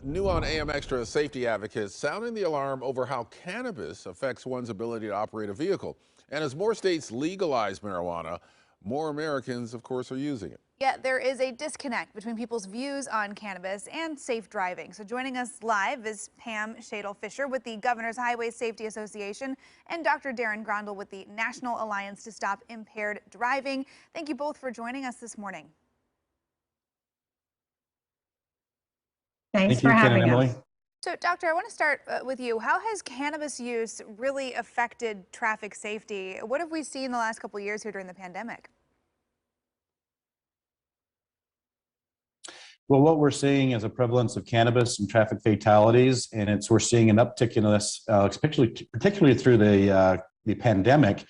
New on AM Extra, safety advocates sounding the alarm over how cannabis affects one's ability to operate a vehicle. And as more states legalize marijuana, more Americans, of course, are using it. Yet there is a disconnect between people's views on cannabis and safe driving. So joining us live is Pam Shadle-Fisher with the Governor's Highway Safety Association and Dr. Darren Grondel with the National Alliance to Stop Impaired Driving. Thank you both for joining us this morning. Thanks for having us. So, Doctor, I want to start with you. How has cannabis use really affected traffic safety? What have we seen in the last couple of years here during the pandemic? Well, what we're seeing is a prevalence of cannabis and traffic fatalities, and we're seeing an uptick in this, particularly through the pandemic,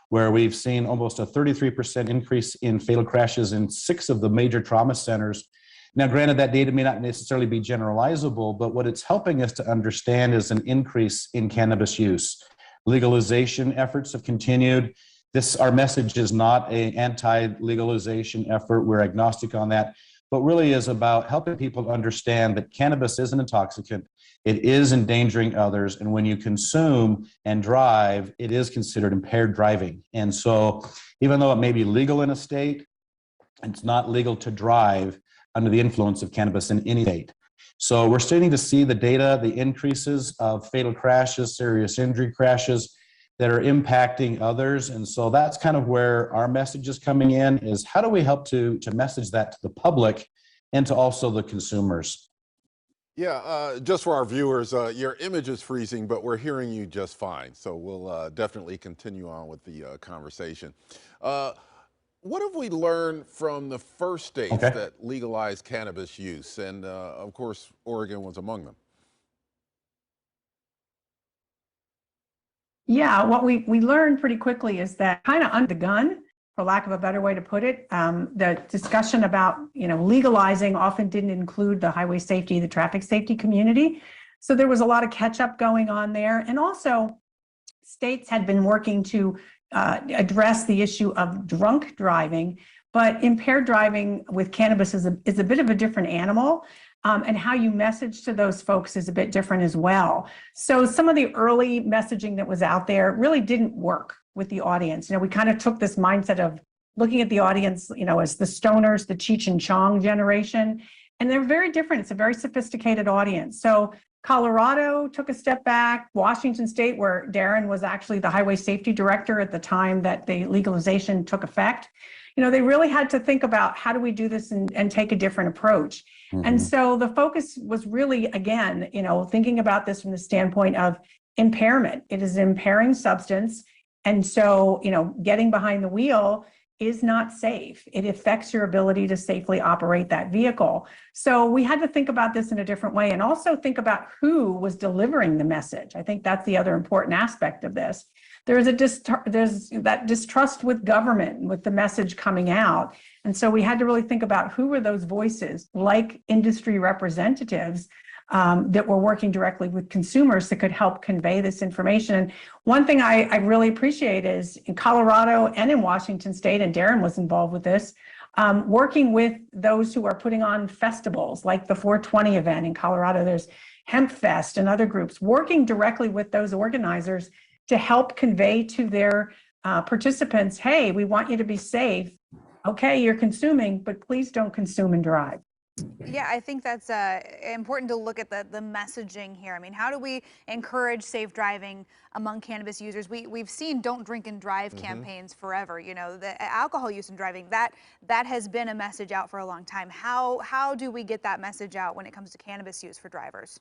where we've seen almost a 33% increase in fatal crashes in 6 of the major trauma centers. Now, granted, that data may not necessarily be generalizable, but what it's helping us to understand is an increase in cannabis use. Legalization efforts have continued. Our message is not an anti-legalization effort. We're agnostic on that, but really is about helping people understand that cannabis is an intoxicant. It is endangering others. And when you consume and drive, it is considered impaired driving. And so even though it may be legal in a state, it's not legal to drive under the influence of cannabis in any state. So we're starting to see the data, the increases of fatal crashes, serious injury crashes that are impacting others. And so that's kind of where our message is coming in, is how do we help to message that to the public and to also the consumers? Yeah, just for our viewers, your image is freezing, but we're hearing you just fine. So we'll definitely continue on with the conversation. What have we learned from the first states that legalized cannabis use? And of course, Oregon was among them. Yeah, what we learned pretty quickly is that kind of under the gun, for lack of a better way to put it, the discussion about legalizing often didn't include the highway safety, the traffic safety community. So there was a lot of catch up going on there. And also states had been working to address the issue of drunk driving, but impaired driving with cannabis is a bit of a different animal. And how you message to those folks is a bit different as well. So some of the early messaging that was out there really didn't work with the audience. We kind of took this mindset of looking at the audience, as the stoners, the Cheech and Chong generation, and they're very different. It's a very sophisticated audience. So Colorado took a step back. Washington State, where Darren was actually the highway safety director at the time that the legalization took effect, they really had to think about how do we do this and take a different approach. Mm-hmm. And so the focus was really, again, thinking about this from the standpoint of impairment. It is an impairing substance. And so, getting behind the wheel is not safe. It affects your ability to safely operate that vehicle. So we had to think about this in a different way and also think about who was delivering the message. I think that's the other important aspect of this. There's that distrust with government, with the message coming out. And so we had to really think about who were those voices, like industry representatives, that were working directly with consumers that could help convey this information. And one thing I really appreciate is in Colorado and in Washington State, and Darren was involved with this, working with those who are putting on festivals like the 420 event in Colorado. There's Hemp Fest and other groups working directly with those organizers to help convey to their participants, hey, we want you to be safe. Okay, you're consuming, but please don't consume and drive. Yeah, I think that's important to look at the messaging here. I mean, how do we encourage safe driving among cannabis users? We've seen don't drink and drive campaigns forever. The alcohol use in driving, that has been a message out for a long time. How do we get that message out when it comes to cannabis use for drivers?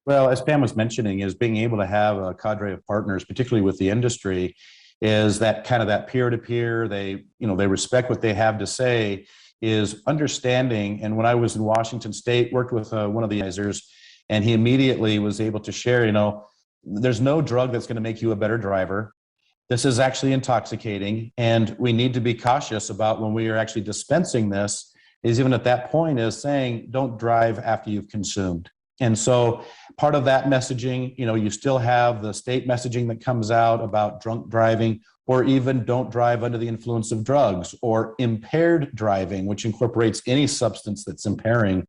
Well, as Pam was mentioning, is being able to have a cadre of partners, particularly with the industry, is that kind of that peer-to-peer. They respect what they have to say, is understanding. And when I was in Washington State, worked with one of the advisors, and he immediately was able to share, there's no drug that's going to make you a better driver. This is actually intoxicating, and we need to be cautious about when we are actually dispensing this, is even at that point is saying, don't drive after you've consumed. And so part of that messaging, you still have the state messaging that comes out about drunk driving, or even don't drive under the influence of drugs, or impaired driving, which incorporates any substance that's impairing.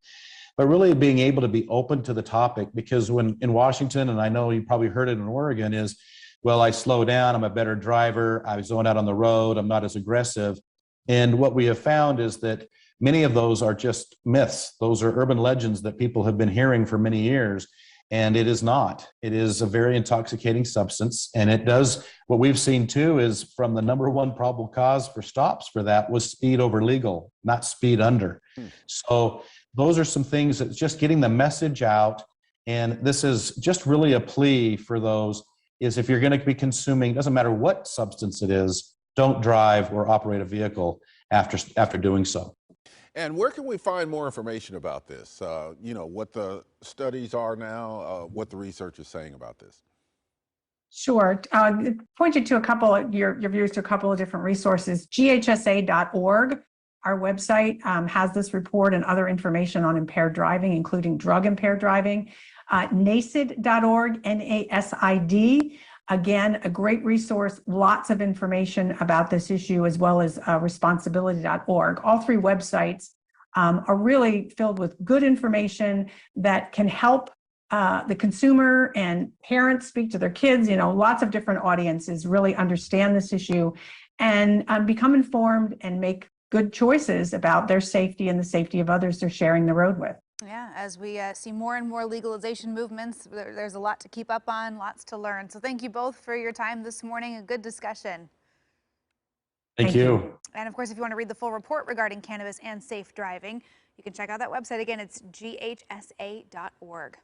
but really being able to be open to the topic, because when in Washington, and I know you probably heard it in Oregon, is, well, I slow down, I'm a better driver, I zone out on the road, I'm not as aggressive. And what we have found is that many of those are just myths. Those are urban legends that people have been hearing for many years. And it is not. It is a very intoxicating substance. And it does, what we've seen too is from the number one probable cause for stops for that was speed over legal, not speed under. So those are some things that just getting the message out. And this is just really a plea for those, is if you're going to be consuming, doesn't matter what substance it is, don't drive or operate a vehicle after doing so. And where can we find more information about this? You know, what the studies are now, what the research is saying about this. Sure. Point you to a couple of your viewers to a couple of different resources. GHSA.org, our website, has this report and other information on impaired driving, including drug impaired driving. NASID.org, NASID. Again, a great resource, lots of information about this issue, as well as responsibility.org. All three websites are really filled with good information that can help the consumer and parents speak to their kids, lots of different audiences really understand this issue and become informed and make good choices about their safety and the safety of others they're sharing the road with. Yeah, as we see more and more legalization movements, there's a lot to keep up on, lots to learn. So thank you both for your time this morning. A good discussion. Thank you. And of course, if you want to read the full report regarding cannabis and safe driving, you can check out that website. Again, it's ghsa.org.